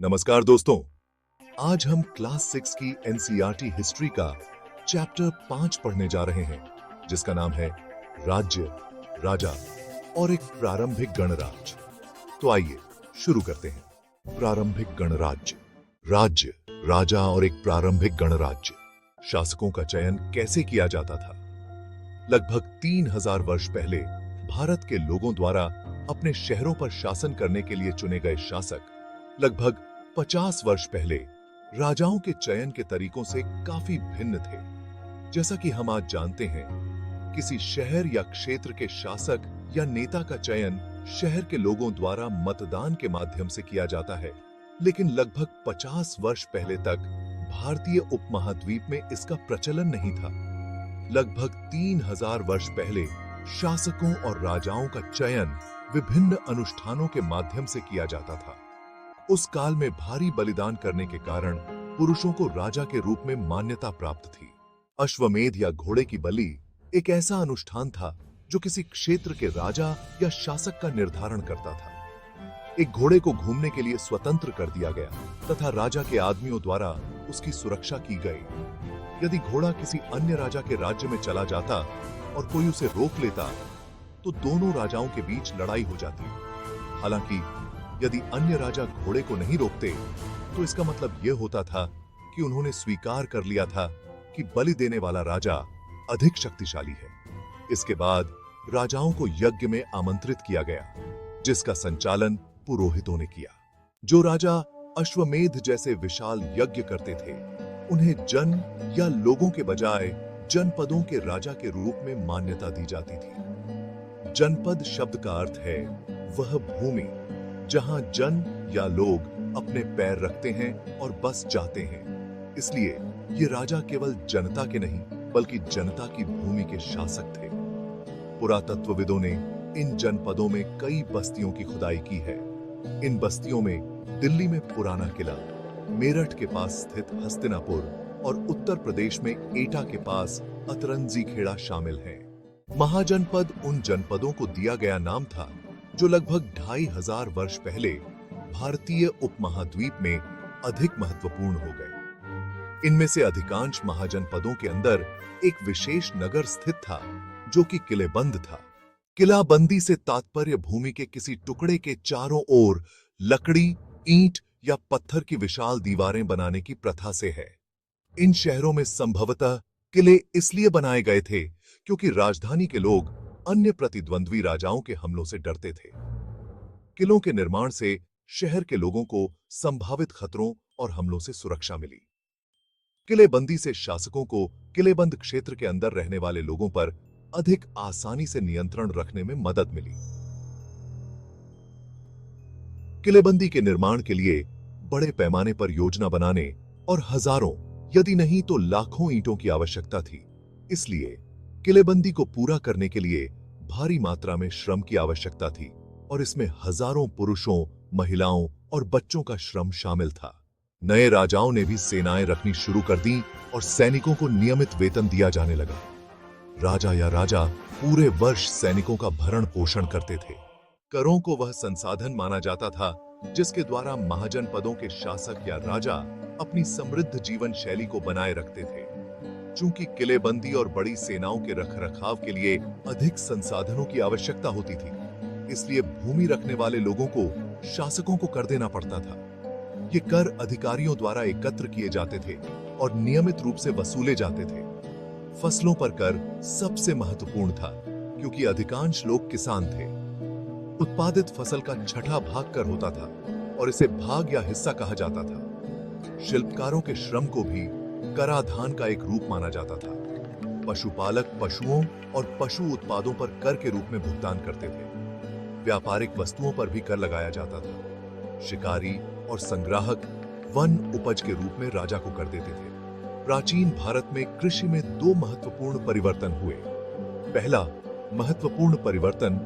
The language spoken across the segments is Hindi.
नमस्कार दोस्तों। आज हम क्लास 6 की एनसीईआरटी हिस्ट्री का चैप्टर 5 पढ़ने जा रहे हैं, जिसका नाम है राज्य, राजा और एक प्रारंभिक गणराज्य। तो आइए शुरू करते हैं। प्रारंभिक गणराज्य। राज्य, राजा और एक प्रारंभिक गणराज्य। शासकों का चयन कैसे किया जाता था? लगभग 3000 वर्ष पहले भारत के लोगों द्वारा अपने शहरों पर शासन करने के लिए चुने गए शासक लगभग 50 वर्ष पहले राजाओं के चयन के तरीकों से काफी भिन्न थे। जैसा कि हम आज जानते हैं, किसी शहर या क्षेत्र के शासक या नेता का चयन शहर के लोगों द्वारा मतदान के माध्यम से किया जाता है, लेकिन लगभग 50 वर्ष पहले तक भारतीय उपमहाद्वीप में इसका प्रचलन नहीं था। लगभग 3000 वर्ष पहले शासकों और राजाओं का चयन विभिन्न अनुष्ठानों के माध्यम से किया जाता था। उस काल में भारी बलिदान करने के कारण पुरुषों को राजा के रूप में मान्यता प्राप्त थी। अश्वमेध या घोड़े की बलि एक ऐसा अनुष्ठान था जो किसी क्षेत्र के राजा या शासक का निर्धारण करता था। एक घोड़े को घूमने के लिए स्वतंत्र कर दिया गया तथा राजा के आदमियों द्वारा उसकी सुरक्षा की गई। यदि घोड़ा किसी अन्य राजा के राज्य में चला जाता और कोई उसे रोक लेता तो दोनों राजाओं के बीच लड़ाई हो जाती। हालांकि यदि अन्य राजा घोड़े को नहीं रोकते तो इसका मतलब यह होता था कि उन्होंने स्वीकार कर लिया था कि बलि देने वाला राजा अधिक शक्तिशाली है। इसके बाद राजाओं को यज्ञ में आमंत्रित किया गया, जिसका संचालन पुरोहितों ने किया। जो राजा अश्वमेध जैसे विशाल यज्ञ करते थे, उन्हें जन या लोगों के बजाय जनपदों के राजा के रूप में मान्यता दी जाती थी। जनपद शब्द का अर्थ है वह भूमि जहां जन या लोग अपने पैर रखते हैं और बस जाते हैं। इसलिए ये राजा केवल जनता के नहीं बल्कि जनता की भूमि के शासक थे। पुरातत्वविदों ने इन जनपदों में कई बस्तियों की खुदाई की है। इन बस्तियों में दिल्ली में पुराना किला, मेरठ के पास स्थित हस्तिनापुर और उत्तर प्रदेश में एटा के पास अतरंजी खेड़ा शामिल हैं। महाजनपद उन जनपदों को दिया गया नाम था जो लगभग 2500 वर्ष पहले भारतीय उपमहाद्वीप में अधिक महत्वपूर्ण हो गए। इनमें से अधिकांश महाजनपदों के अंदर एक विशेष नगर स्थित था जो कि किलेबंद था। किलाबंदी से तात्पर्य भूमि के किसी टुकड़े के चारों ओर लकड़ी, ईंट या पत्थर की विशाल दीवारें बनाने की प्रथा से है। इन शहरों में संभवतः किले इसलिए बनाए गए थे क्योंकि राजधानी के लोग अन्य प्रतिद्वंद्वी राजाओं के हमलों से डरते थे। किलों के निर्माण से शहर के लोगों को संभावित खतरों और हमलों से सुरक्षा मिली। किलेबंदी से शासकों को किलेबंद क्षेत्र के अंदर रहने वाले लोगों पर अधिक आसानी से नियंत्रण रखने में मदद मिली। किलेबंदी के निर्माण के लिए बड़े पैमाने पर योजना बनाने और हजारों यदि नहीं तो लाखों ईंटों की आवश्यकता थी। इसलिए किलेबंदी को पूरा करने के लिए भारी मात्रा में श्रम की आवश्यकता थी और इसमें हजारों पुरुषों, महिलाओं और बच्चों का श्रम शामिल था। नए राजाओं ने भी सेनाएं रखनी शुरू कर दी और सैनिकों को नियमित वेतन दिया जाने लगा। राजा पूरे वर्ष सैनिकों का भरण पोषण करते थे। करों को वह संसाधन माना जाता था जिसके द्वारा महाजनपदों के शासक या राजा अपनी समृद्ध जीवन शैली को बनाए रखते थे। चूंकि किलेबंदी और बड़ी सेनाओं के रखरखाव के लिए अधिक संसाधनों की आवश्यकता होती थी, इसलिए भूमि रखने वाले लोगों को शासकों को कर देना पड़ता था। ये कर अधिकारियों द्वारा एकत्र किए जाते थे और नियमित रूप से वसूले जाते थे। फसलों पर कर सबसे महत्वपूर्ण था क्योंकि अधिकांश लोग किसान थे। उत्पादित फसल का छठा भाग कर होता था और इसे भाग या हिस्सा कहा जाता था। शिल्पकारों के श्रम को भी कराधान का एक रूप माना जाता था। पशुपालक पशुओं और पशु उत्पादों पर कर के रूप में भुगतान करते थे। व्यापारिक वस्तुओं पर भी कर लगाया जाता था। शिकारी और संग्राहक वन उपज के रूप में राजा को कर देते थे। प्राचीन भारत में कृषि में दो महत्वपूर्ण परिवर्तन हुए। पहला महत्वपूर्ण परिवर्तन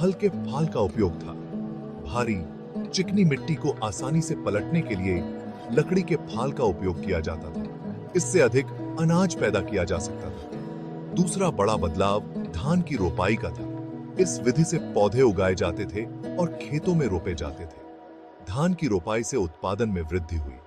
हल के फाल का उपयोग था। भारी चिकनी मिट्टी को आसानी से पलटने के लिए लकड़ी के फाल का उपयोग किया जाता था। इससे अधिक अनाज पैदा किया जा सकता था। दूसरा बड़ा बदलाव धान की रोपाई का था। इस विधि से पौधे उगाए जाते थे और खेतों में रोपे जाते थे। धान की रोपाई से उत्पादन में वृद्धि हुई।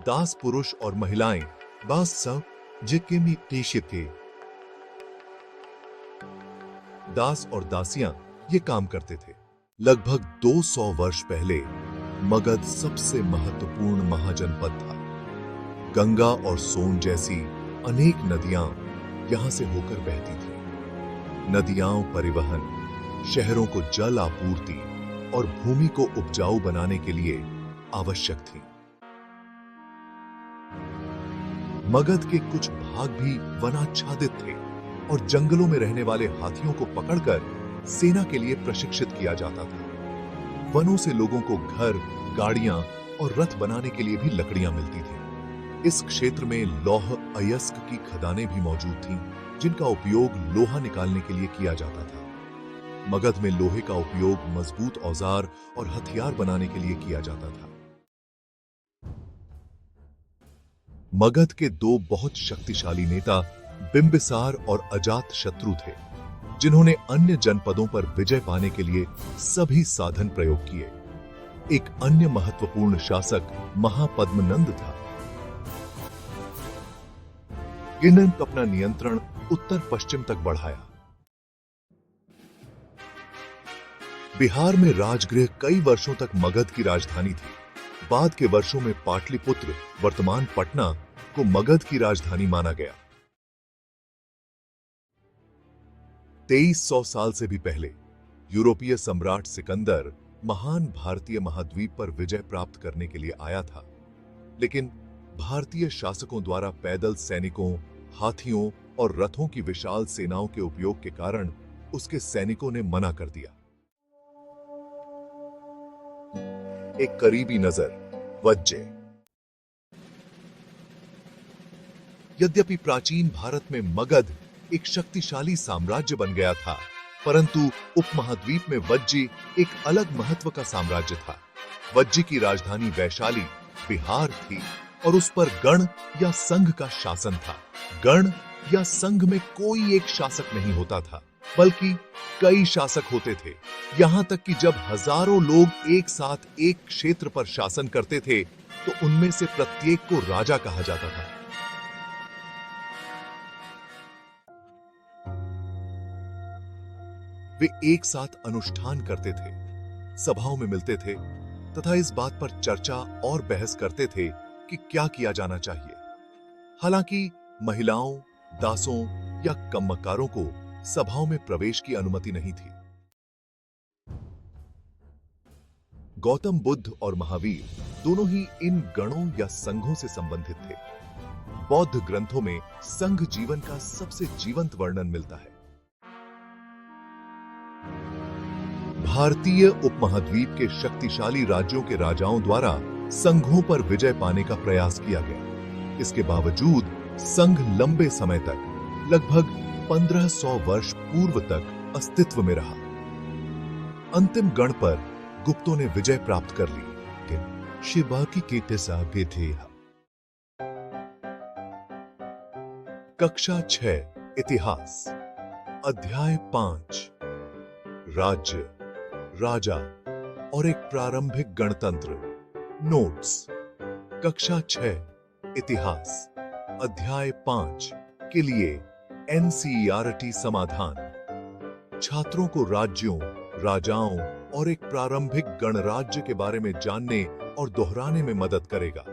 दास पुरुष और महिलाएं बास सब जिक्के थे। दास और दासियां ये काम करते थे। लगभग 200 वर्ष पहले मगध सबसे महत्वपूर्ण महाजनपद था। गंगा और सोन जैसी अनेक नदियां यहां से होकर बहती थी। नदियां परिवहन, शहरों को जल आपूर्ति और भूमि को उपजाऊ बनाने के लिए आवश्यक थी। मगध के कुछ भाग भी वनाच्छादित थे और जंगलों में रहने वाले हाथियों को पकड़कर सेना के लिए प्रशिक्षित किया जाता था। वनों से लोगों को घर, गाड़ियां और रथ बनाने के लिए भी लकड़ियां मिलती थी। इस क्षेत्र में लौह अयस्क की खदानें भी मौजूद थीं, जिनका उपयोग लोहा निकालने के लिए किया जाता था। मगध में लोहे का उपयोग मजबूत औजार और हथियार बनाने के लिए किया जाता था। मगध के दो बहुत शक्तिशाली नेता बिंबिसार और अजातशत्रु थे, जिन्होंने अन्य जनपदों पर विजय पाने के लिए सभी साधन प्रयोग किए। एक अन्य महत्वपूर्ण शासक महापद्मनंद था। इन्होंने अपना नियंत्रण उत्तर पश्चिम तक बढ़ाया। बिहार में राजगृह कई वर्षों तक मगध की राजधानी थी। बाद के वर्षों में पाटलिपुत्र, वर्तमान पटना, को मगध की राजधानी माना गया। 2300 साल से भी पहले यूरोपीय सम्राट सिकंदर महान भारतीय महाद्वीप पर विजय प्राप्त करने के लिए आया था, लेकिन भारतीय शासकों द्वारा पैदल सैनिकों, हाथियों और रथों की विशाल सेनाओं के उपयोग के कारण उसके सैनिकों ने मना कर दिया। एक करीबी नजर, वज्जे। यद्यपि प्राचीन भारत में मगध एक शक्तिशाली साम्राज्य बन गया था, परंतु उपमहाद्वीप में वज्जी एक अलग महत्व का साम्राज्य था। वज्जी की राजधानी वैशाली, बिहार थी और उस पर गण या संघ का शासन था। गण या संघ में कोई एक शासक नहीं होता था, बल्कि कई शासक होते थे। यहां तक कि जब हजारों लोग एक साथ एक क्षेत्र पर शासन करते थे, तो उनमें से प्रत्येक को राजा कहा जाता था। वे एक साथ अनुष्ठान करते थे, सभाओं में मिलते थे तथा इस बात पर चर्चा और बहस करते थे कि क्या किया जाना चाहिए। हालांकि महिलाओं, दासों या कम्मकारों को सभाओं में प्रवेश की अनुमति नहीं थी। गौतम बुद्ध और महावीर दोनों ही इन गणों या संघों से संबंधित थे। बौद्ध ग्रंथों में संघ जीवन का सबसे जीवंत वर्णन मिलता है। भारतीय उपमहाद्वीप के शक्तिशाली राज्यों के राजाओं द्वारा संघों पर विजय पाने का प्रयास किया गया। इसके बावजूद संघ लंबे समय तक, लगभग 1500 वर्ष पूर्व तक अस्तित्व में रहा। अंतिम गण पर गुप्तों ने विजय प्राप्त कर ली। शिबाकी के तेसागे थे। कक्षा 6 इतिहास, अध्याय 5 राज्य, राजा और एक प्रारंभिक गणतंत्र। नोट्स। कक्षा 6 इतिहास, अध्याय 5 के लिए एनसीईआरटी समाधान छात्रों को राज्यों, राजाओं और एक प्रारंभिक गणराज्य के बारे में जानने और दोहराने में मदद करेगा।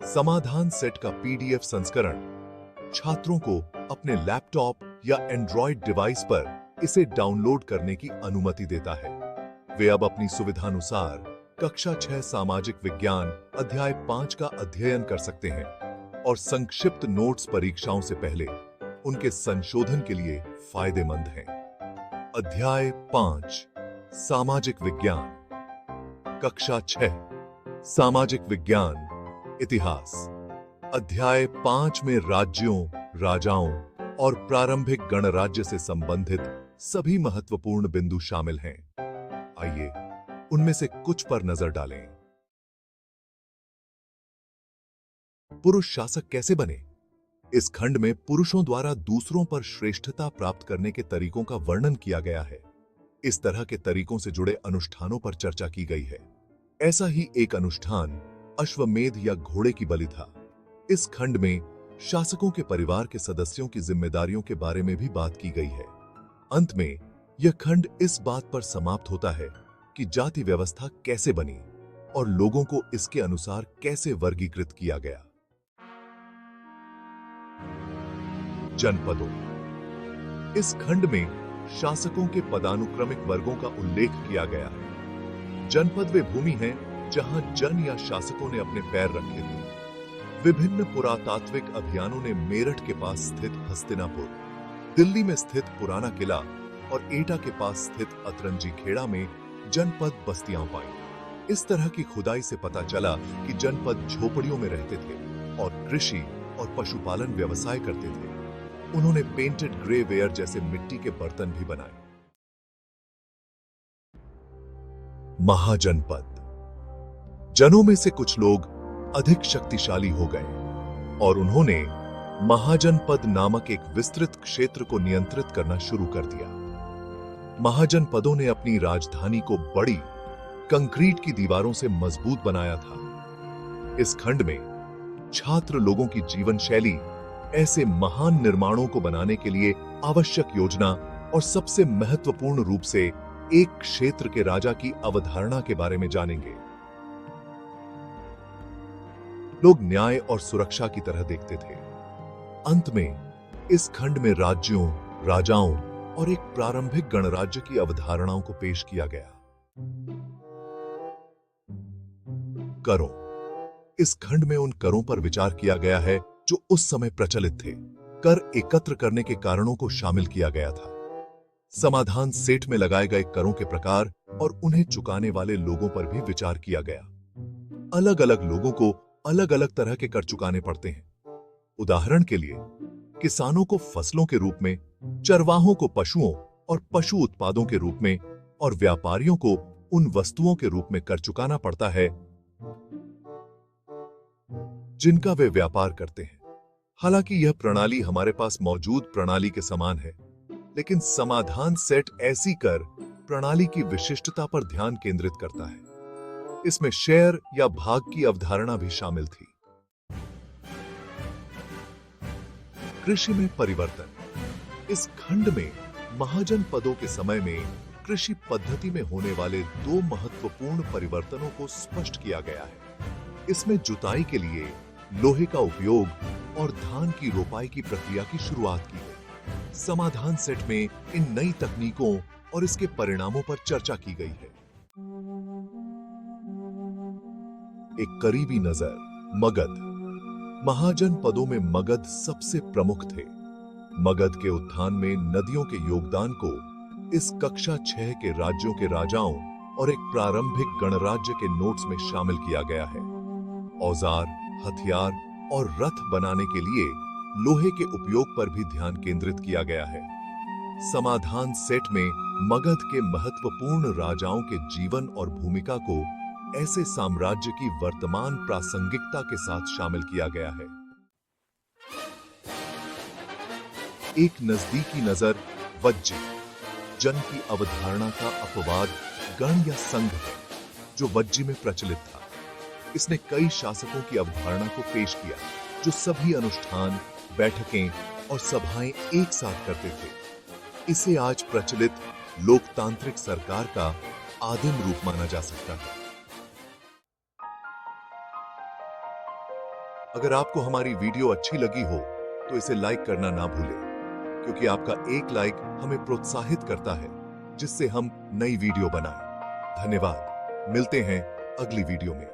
समाधान सेट का पीडीएफ संस्करण छात्रों को अपने लैपटॉप या एंड्रॉयड डिवाइस पर इसे डाउनलोड करने की अनुमति देता है। वे अब अपनी सुविधानुसार कक्षा 6 सामाजिक विज्ञान अध्याय 5 का अध्ययन कर सकते हैं और संक्षिप्त नोट्स परीक्षाओं से पहले उनके संशोधन के लिए फायदेमंद हैं। अध्याय 5 सामाजिक विज्ञान, कक्षा 6 सामाजिक विज्ञान इतिहास, अध्याय 5 में राज्यों, राजाओं और प्रारंभिक गणराज्य से संबंधित सभी महत्वपूर्ण बिंदु शामिल हैं। आइए उनमें से कुछ पर नजर डालें। पुरुष शासक कैसे बने? इस खंड में पुरुषों द्वारा दूसरों पर श्रेष्ठता प्राप्त करने के तरीकों का वर्णन किया गया है। इस तरह के तरीकों से जुड़े अनुष्ठानों पर चर्चा की गई है। ऐसा ही एक अनुष्ठान अश्वमेध या घोड़े की बलि था। इस खंड में शासकों के परिवार के सदस्यों की जिम्मेदारियों के बारे में भी बात की गई है। अंत में यह खंड इस बात पर समाप्त होता है कि जाति व्यवस्था कैसे बनी और लोगों को इसके अनुसार कैसे वर्गीकृत किया गया। जनपदों। इस खंड में शासकों के पदानुक्रमिक वर्गों का उल्लेख किया गया है। जनपद वे भूमि हैं जहां जन या शासकों ने अपने पैर रखे थे। विभिन्न पुरातात्विक अभियानों ने मेरठ के पास स्थित हस्तिनापुर, दिल्ली में स्थित पुराना किला और एटा के पास स्थित अतरंजी खेड़ा में जनपद बस्तियां पाई। इस तरह की खुदाई से पता चला कि जनपद झोपड़ियों में रहते थे और कृषि और पशुपालन व्यवसाय करते थे। उन्होंने पेंटेड ग्रे वेयर जैसे मिट्टी के बर्तन भी बनाए। महाजनपद। जनों में से कुछ लोग अधिक शक्तिशाली हो गए और उन्होंने महाजनपद नामक एक विस्तृत क्षेत्र को नियंत्रित करना शुरू कर दिया। महाजनपदों ने अपनी राजधानी को बड़ी कंक्रीट की दीवारों से मजबूत बनाया था। इस खंड में छात्र लोगों की जीवन शैली, ऐसे महान निर्माणों को बनाने के लिए आवश्यक योजना और सबसे महत्वपूर्ण रूप से एक क्षेत्र के राजा की अवधारणा के बारे में जानेंगे। लोग न्याय और सुरक्षा की तरह देखते थे। अंत में इस खंड में राज्यों, राजाओं और एक प्रारंभिक गणराज्य की अवधारणाओं को पेश किया गया। करों। इस खंड में उन करों पर विचार किया गया है जो उस समय प्रचलित थे। कर एकत्र करने के कारणों को शामिल किया गया था। समाधान सेट में लगाए गए करों के प्रकार और उन्हें चुकाने वाले लोगों पर भी विचार किया गया। अलग अलग लोगों को अलग अलग तरह के कर चुकाने पड़ते हैं। उदाहरण के लिए किसानों को फसलों के रूप में, चरवाहों को पशुओं और पशु उत्पादों के रूप में और व्यापारियों को उन वस्तुओं के रूप में कर चुकाना पड़ता है जिनका वे व्यापार करते हैं। हालांकि यह प्रणाली हमारे पास मौजूद प्रणाली के समान है, लेकिन समाधान सेट ऐसी कर प्रणाली की विशिष्टता पर ध्यान केंद्रित करता है। इसमें शेयर या भाग की अवधारणा भी शामिल थी। कृषि में परिवर्तन। इस खंड में महाजनपदों के समय में कृषि पद्धति में होने वाले दो महत्वपूर्ण परिवर्तनों को स्पष्ट किया गया है। इसमें जुताई के लिए लोहे का उपयोग और धान की रोपाई की प्रक्रिया की शुरुआत की गई। समाधान सेट में इन नई तकनीकों और इसके परिणामों पर चर्चा की गई है। एक करीबी नजर। मगध। महाजनपदों में मगध सबसे प्रमुख थे। मगध के उत्थान में नदियों के योगदान को इस कक्षा 6 के राज्यों के राजाओं और एक प्रारंभिक गणराज्य के नोट्स में शामिल किया गया है। औजार, हथियार और रथ बनाने के लिए लोहे के उपयोग पर भी ध्यान केंद्रित किया गया है। समाधान सेट में मगध के महत्वपूर्ण राजाओं के जीवन और भूमिका को ऐसे साम्राज्य की वर्तमान प्रासंगिकता के साथ शामिल किया गया है। एक नजदीकी नजर। वज्जी। जन की अवधारणा का अपवाद गण या संघ है, जो वज्जी में प्रचलित था। इसने कई शासकों की अवधारणा को पेश किया, जो सभी अनुष्ठान, बैठकें और सभाएं एक साथ करते थे। इसे आज प्रचलित लोकतांत्रिक सरकार का आदिम रूप माना जा सकता है। अगर आपको हमारी वीडियो अच्छी लगी हो तो इसे लाइक करना ना भूलें, क्योंकि आपका एक लाइक हमें प्रोत्साहित करता है, जिससे हम नई वीडियो बनाएं। धन्यवाद। मिलते हैं अगली वीडियो में।